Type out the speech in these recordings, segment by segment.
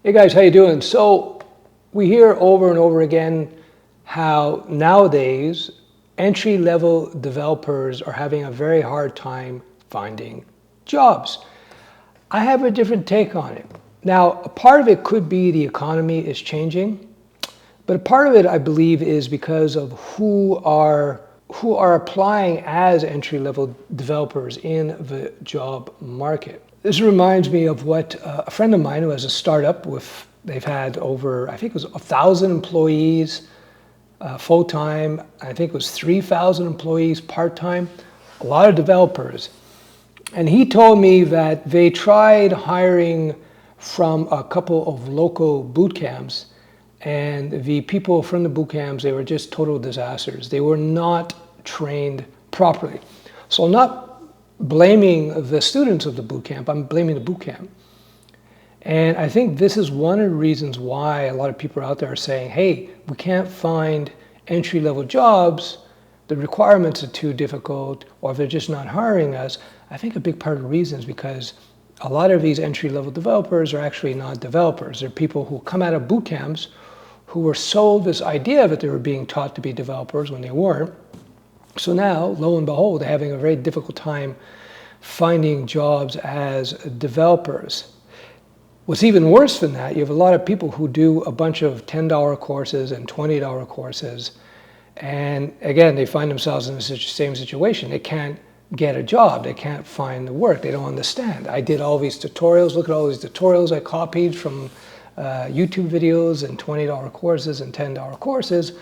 Hey guys, how you doing? So we hear over and over again how nowadays entry-level developers are having a very hard time finding jobs. I have a different take on it. Now, a part of it could be the economy is changing, but a part of it, I believe, is because of who are applying as entry-level developers in the job market. This reminds me of what a friend of mine who has a startup they've had over, I think it was 1,000 employees full-time. I think it was 3,000 employees part-time, a lot of developers. And he told me that they tried hiring from a couple of local boot camps, and the people from the boot camps, they were just total disasters. They were not trained properly. So I'm not blaming the students of the boot camp, I'm blaming the boot camp. And I think this is one of the reasons why a lot of people out there are saying, hey, we can't find entry-level jobs, the requirements are too difficult, or they're just not hiring us. I think a big part of the reason is because a lot of these entry-level developers are actually not developers. They're people who come out of boot camps who were sold this idea that they were being taught to be developers when they weren't. So now, lo and behold, they're having a very difficult time finding jobs as developers. What's even worse than that, you have a lot of people who do a bunch of $10 courses and $20 courses. And again, they find themselves in the same situation. They can't get a job. They can't find the work. They don't understand. I did all these tutorials. Look at all these tutorials I copied from YouTube videos and $20 courses and $10 courses.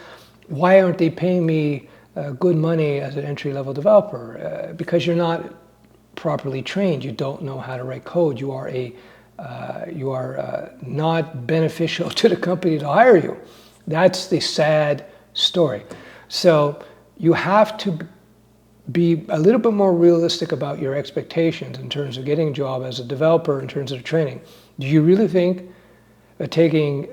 Why aren't they paying me good money as an entry-level developer? Because you're not properly trained. You don't know how to write code. You are not beneficial to the company to hire you. That's the sad story. So you have to be a little bit more realistic about your expectations in terms of getting a job as a developer, in terms of training. Do you really think that taking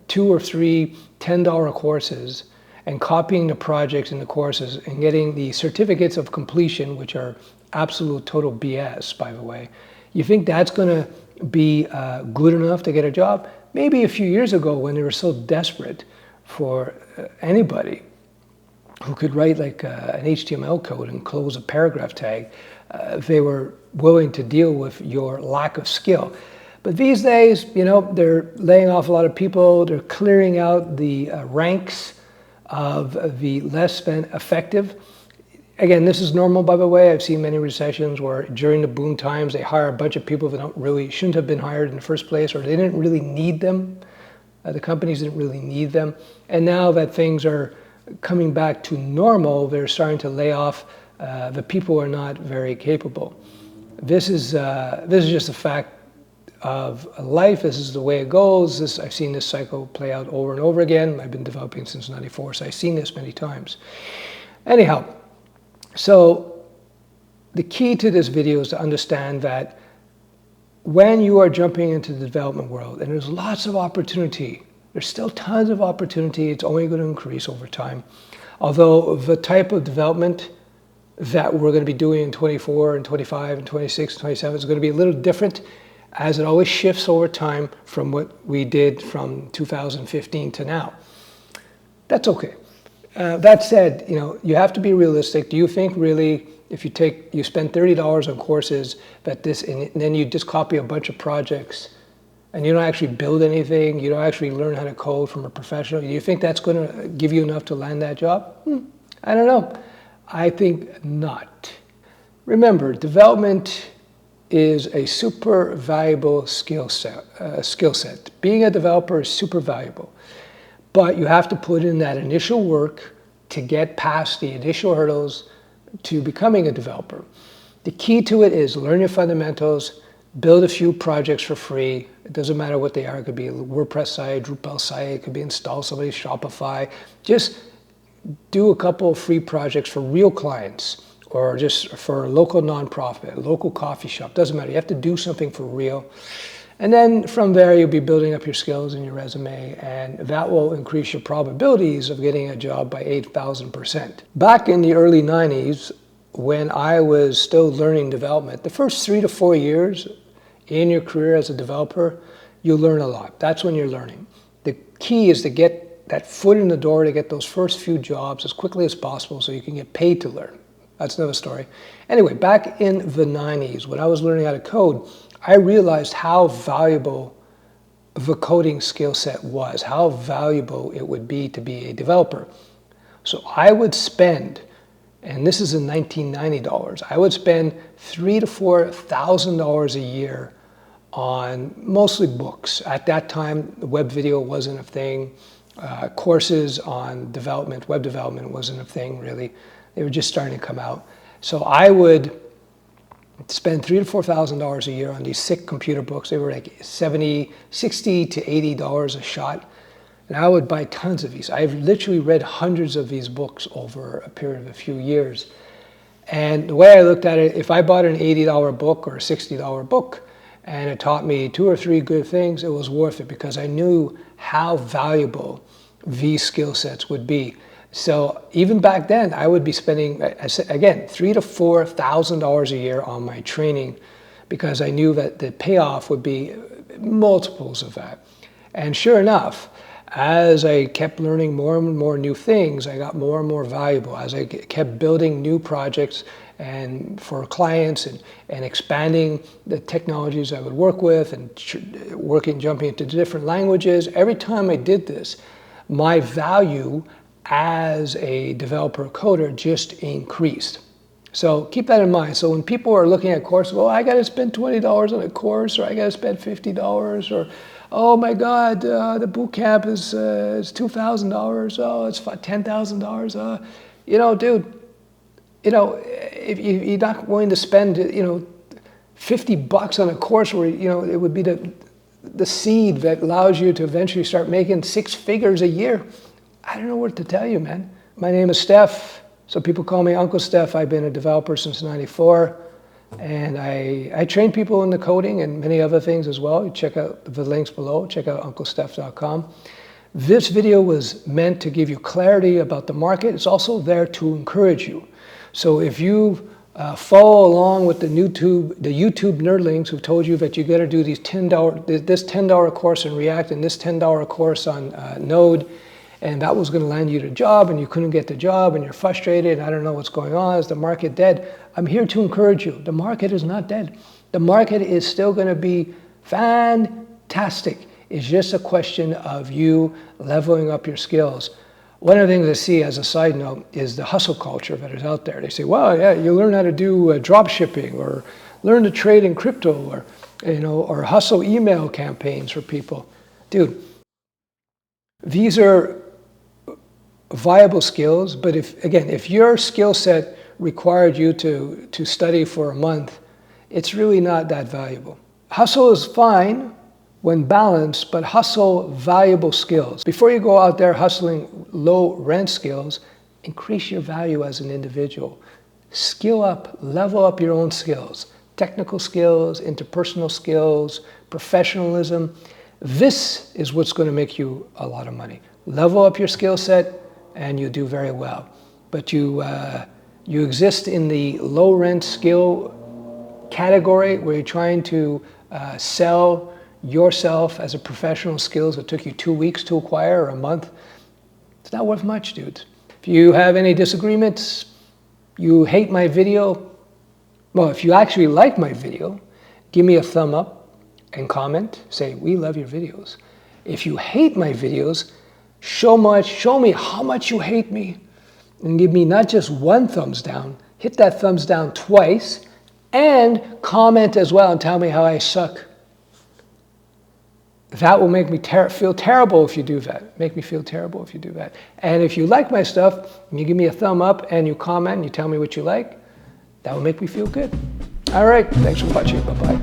2 or 3 $10 courses and copying the projects in the courses and getting the certificates of completion, which are absolute total BS, by the way, you think that's going to be good enough to get a job? Maybe a few years ago when they were so desperate for anybody who could write like an HTML code and close a paragraph tag, they were willing to deal with your lack of skill. But these days, you know, they're laying off a lot of people. They're clearing out the ranks of the less than effective. Again, this is normal, by the way. I've seen many recessions where during the boom times, they hire a bunch of people that shouldn't have been hired in the first place, or they didn't really need them. The companies didn't really need them. And now that things are coming back to normal, they're starting to lay off the people who are not very capable. This is just a fact of life. This is the way it goes. I've seen this cycle play out over and over again. I've been developing since '94, so I've seen this many times. Anyhow, so the key to this video is to understand that when you are jumping into the development world, and there's lots of opportunity, there's still tons of opportunity. It's only going to increase over time. Although the type of development that we're going to be doing in 24 and 25 and 26 and 27 is going to be a little different, as it always shifts over time from what we did from 2015 to now. That's okay. That said, you know, you have to be realistic. Do you think really if you spend $30 on courses and then you just copy a bunch of projects and you don't actually build anything, you don't actually learn how to code from a professional, do you think that's going to give you enough to land that job? I don't know. I think not. Remember, development is a super valuable skill set. Being a developer is super valuable. But you have to put in that initial work to get past the initial hurdles to becoming a developer. The key to it is learn your fundamentals, build a few projects for free. It doesn't matter what they are. It could be a WordPress site, Drupal site, it could be install somebody's Shopify. Just do a couple of free projects for real clients or just for a local nonprofit, a local coffee shop. Doesn't matter. You have to do something for real. And then from there, you'll be building up your skills in your resume, and that will increase your probabilities of getting a job by 8,000%. Back in the early 90s, when I was still learning development, the first 3 to 4 years in your career as a developer you'll learn a lot. That's when you're learning. The key is to get that foot in the door, to get those first few jobs as quickly as possible so you can get paid to learn. That's another story. Anyway, back in the 90s, when I was learning how to code, I realized how valuable the coding skill set was, how valuable it would be to be a developer. So I would spend, and this is in 1990 dollars, I would spend $3,000 to $4,000 a year on mostly books. At that time, web video wasn't a thing. Courses on development, web development wasn't a thing really. They were just starting to come out. So I would spend $3,000 to $4,000 a year on these sick computer books. They were like $60 to $80 a shot. And I would buy tons of these. I've literally read hundreds of these books over a period of a few years. And the way I looked at it, if I bought an $80 book or a $60 book, and it taught me 2 or 3 good things, it was worth it because I knew how valuable these skill sets would be. So even back then, I would be spending, again, $3,000 to $4,000 a year on my training because I knew that the payoff would be multiples of that. And sure enough, as I kept learning more and more new things, I got more and more valuable. As I kept building new projects and for clients and expanding the technologies I would work with and jumping into different languages, every time I did this, my value as a developer coder just increased. So keep that in mind. So when people are looking at courses, well, I got to spend $20 on a course, or I got to spend $50, or oh my God, the boot camp is $2,000. Oh, it's $10,000. You know, dude, you know, if you're not willing to spend, you know, $50 on a course where, you know, it would be the seed that allows you to eventually start making 6 figures a year. I don't know what to tell you, man. My name is Steph, so people call me Uncle Steph. I've been a developer since '94, and I train people in the coding and many other things as well. You check out the links below. Check out UncleSteph.com. This video was meant to give you clarity about the market. It's also there to encourage you. So if you follow along with the YouTube nerdlings who told you that you got to do this $10 course in React and this $10 course on Node, and that was going to land you the job, and you couldn't get the job, and you're frustrated, and I don't know what's going on, is the market dead? I'm here to encourage you. The market is not dead. The market is still going to be fantastic. It's just a question of you leveling up your skills. One of the things I see as a side note is the hustle culture that is out there. They say, well, yeah, you learn how to do drop shipping, or learn to trade in crypto, or, you know, or hustle email campaigns for people. Dude, these are viable skills, but if your skill set required you to study for a month, it's really not that valuable. Hustle is fine when balanced, but hustle valuable skills. Before you go out there hustling low rent skills, increase your value as an individual. Skill up, level up your own skills, technical skills, interpersonal skills, professionalism. This is what's going to make you a lot of money. Level up your skill set, and you do very well. But you exist in the low rent skill category where you're trying to sell yourself as a professional skills that took you 2 weeks to acquire or a month. It's not worth much, dudes. If you have any disagreements, you hate my video, well, if you actually like my video, give me a thumb up and comment, say, we love your videos. If you hate my videos, show me how much you hate me, and give me not just 1 thumbs down, hit that thumbs down twice, and comment as well and tell me how I suck. That will make me feel terrible if you do that. Make me feel terrible if you do that. And if you like my stuff, and you give me a thumb up and you comment and you tell me what you like, that will make me feel good. All right, thanks for watching. Bye-bye.